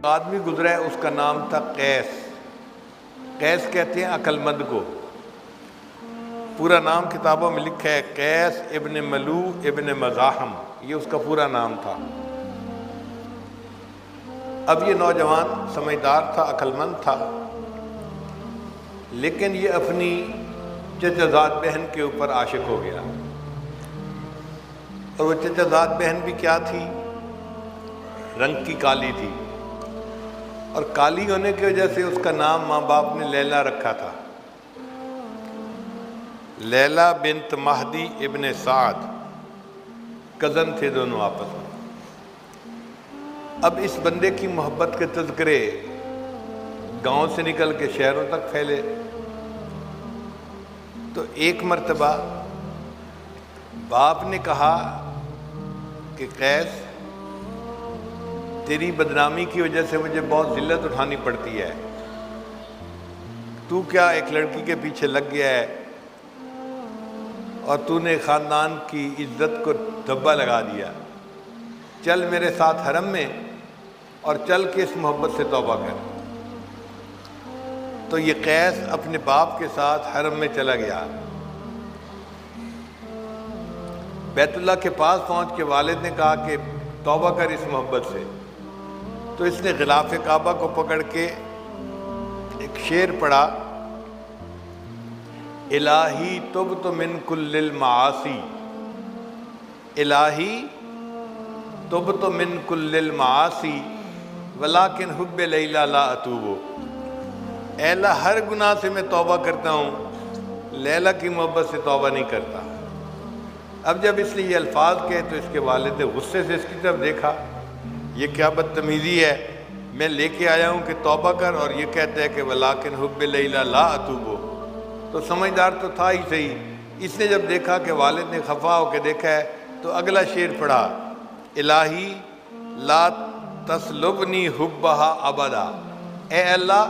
آدمی گزرا ہے، اس کا نام تھا قیس۔ قیس کہتے ہیں عقل مند کو، پورا نام کتابوں میں لکھا ہے قیس ابن ملو ابن مزاحم، یہ اس کا پورا نام تھا۔ اب یہ نوجوان سمجھدار تھا، عقل مند تھا، لیکن یہ اپنی چچا زاد بہن کے اوپر عاشق ہو گیا۔ اور وہ چچا زاد بہن بھی کیا تھی؟ رنگ کی کالی تھی، اور کالی ہونے کی وجہ سے اس کا نام ماں باپ نے لیلا رکھا تھا، لیلا بنت مہدی ابن سعد، کزن تھے دونوں آپس میں۔ اب اس بندے کی محبت کے تذکرے گاؤں سے نکل کے شہروں تک پھیلے، تو ایک مرتبہ باپ نے کہا کہ قیس، تیری بدنامی کی وجہ سے مجھے بہت ذلت اٹھانی پڑتی ہے، تو کیا ایک لڑکی کے پیچھے لگ گیا ہے اور تو نے خاندان کی عزت کو دھبا لگا دیا، چل میرے ساتھ حرم میں اور چل کے اس محبت سے توبہ کر۔ تو یہ قیس اپنے باپ کے ساتھ حرم میں چلا گیا، بیت اللہ کے پاس پہنچ کے والد نے کہا کہ توبہ کر اس محبت سے، تو اس نے غلاف کعبہ کو پکڑ کے ایک شعر پڑھا، الہی تبت من کل المعاصی، الہی تبت من کل المعاصی ولیکن حب لیلا لا اتوب، اے اللہ ہر گناہ سے میں توبہ کرتا ہوں، لیلا کی محبت سے توبہ نہیں کرتا۔ اب جب اس نے یہ الفاظ کہے تو اس کے والد نے غصے سے اس کی طرف دیکھا، یہ کیا بدتمیزی ہے، میں لے کے آیا ہوں کہ توبہ کر اور یہ کہتا ہے کہ ولیکن حب لیلا لا اتوب۔ تو سمجھدار تو تھا ہی صحیح، اس نے جب دیکھا کہ والد نے خفا ہو کے دیکھا ہے تو اگلا شعر پڑھا، الہی لا تسلبنی حبہا ابدا، اے اللہ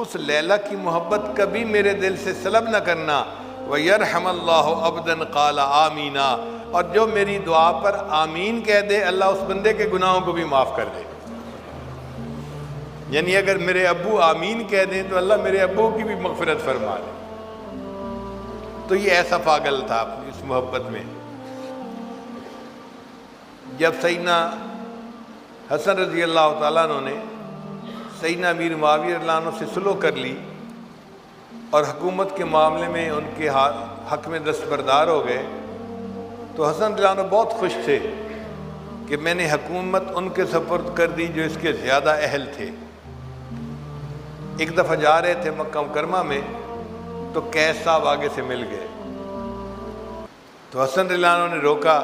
اس لیلا کی محبت کبھی میرے دل سے سلب نہ کرنا، وَيَرْحَمَ اللَّهُ عَبْدًا قَالَ آمِينَ، اور جو میری دعا پر آمین کہہ دے اللہ اس بندے کے گناہوں کو بھی معاف کر دے۔ یعنی اگر میرے ابو آمین کہہ دیں تو اللہ میرے ابو کی بھی مغفرت فرما دے۔ تو یہ ایسا پاگل تھا اس محبت میں۔ جب سیدنا حسن رضی اللہ تعالیٰ عنہ نے سیدنا امیر معاویہ رضی اللہ عنہ سے صلح کر لی اور حکومت کے معاملے میں ان کے حق میں دستبردار ہو گئے، تو حسن رضی اللہ عنہ بہت خوش تھے کہ میں نے حکومت ان کے سپرد کر دی جو اس کے زیادہ اہل تھے۔ ایک دفعہ جا رہے تھے مکہ مکرمہ میں تو قیس صاحب آگے سے مل گئے، تو حسن رضی اللہ عنہ نے روکا،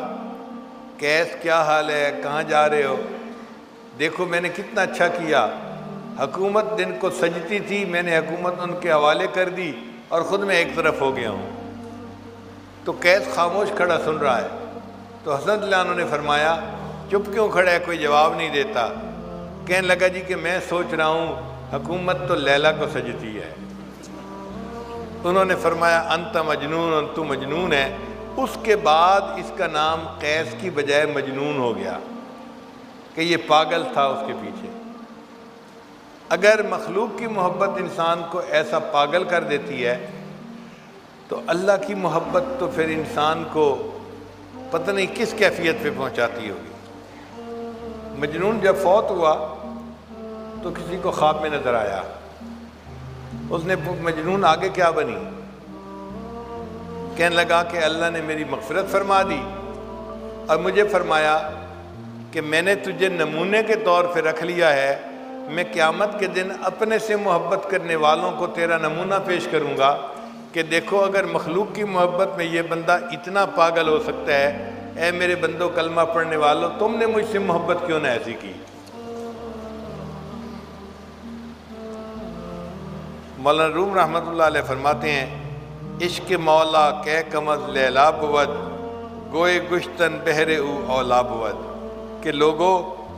قیس کیا حال ہے، کہاں جا رہے ہو؟ دیکھو میں نے کتنا اچھا کیا، حکومت جن کو سجتی تھی میں نے حکومت ان کے حوالے کر دی اور خود میں ایک طرف ہو گیا ہوں۔ تو قیس خاموش کھڑا سن رہا ہے، تو حسن رضی اللہ عنہ نے فرمایا چپ کیوں کھڑا ہے، کوئی جواب نہیں دیتا؟ کہنے لگا جی کہ میں سوچ رہا ہوں حکومت تو لیلا کو سجتی ہے۔ انہوں نے فرمایا انت مجنون، تو مجنون ہے۔ اس کے بعد اس کا نام قیس کی بجائے مجنون ہو گیا کہ یہ پاگل تھا اس کے پیچھے۔ اگر مخلوق کی محبت انسان کو ایسا پاگل کر دیتی ہے تو اللہ کی محبت تو پھر انسان کو پتہ نہیں کس کیفیت پہ پہنچاتی ہوگی۔ مجنون جب فوت ہوا تو کسی کو خواب میں نظر آیا، اس نے مجنون آگے کیا بنی؟ کہنے لگا کہ اللہ نے میری مغفرت فرما دی اور مجھے فرمایا کہ میں نے تجھے نمونے کے طور پہ رکھ لیا ہے، میں قیامت کے دن اپنے سے محبت کرنے والوں کو تیرا نمونہ پیش کروں گا کہ دیکھو اگر مخلوق کی محبت میں یہ بندہ اتنا پاگل ہو سکتا ہے، اے میرے بندوں کلمہ پڑھنے والوں تم نے مجھ سے محبت کیوں نہ ایسی کی۔ مولانا روم رحمۃ اللہ علیہ فرماتے ہیں عشق مولا کہ کمز لیلا بود، گوئے گشتن بہر او اولا بود، کہ لوگوں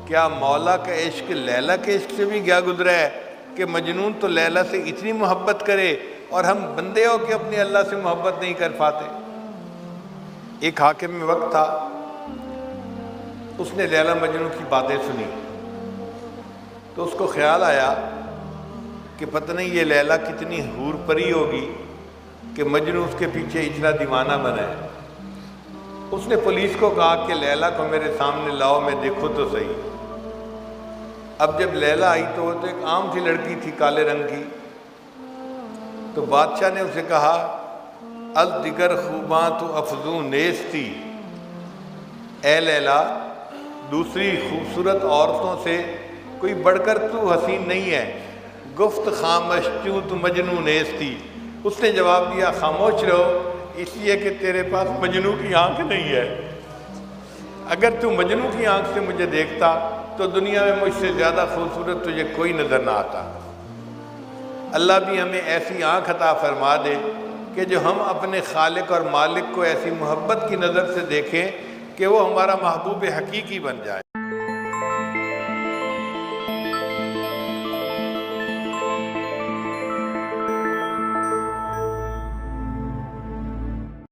کیا مولا کا عشق لیلا کے عشق سے بھی کیا گزرا ہے کہ مجنون تو لیلا سے اتنی محبت کرے اور ہم بندے ہو کہ اپنی اللہ سے محبت نہیں کر پاتے۔ ایک حاکم میں وقت تھا، اس نے لیلا مجنون کی باتیں سنی تو اس کو خیال آیا کہ پتہ نہیں یہ لیلا کتنی حور پری ہوگی کہ مجنوں اس کے پیچھے اتنا دیوانہ بنا ہے۔ اس نے پولیس کو کہا کہ لیلا کو میرے سامنے لاؤ، میں دیکھو تو صحیح۔ اب جب لیلا آئی تو وہ تو ایک عام سی لڑکی تھی کالے رنگ کی، تو بادشاہ نے اسے کہا از دیگر خوباں تو افزوں نیستی، اے لیلا دوسری خوبصورت عورتوں سے کوئی بڑھ کر تو حسین نہیں ہے، گفت خامش چوں تو مجنوں نیستی۔ اس نے جواب دیا خاموش رہو، اس لیے کہ تیرے پاس مجنوں کی آنکھ نہیں ہے، اگر تو مجنوں کی آنکھ سے مجھے دیکھتا تو دنیا میں مجھ سے زیادہ خوبصورت تجھے کوئی نظر نہ آتا۔ اللہ بھی ہمیں ایسی آنکھ عطا فرما دے کہ جو ہم اپنے خالق اور مالک کو ایسی محبت کی نظر سے دیکھیں کہ وہ ہمارا محبوب حقیقی بن جائے۔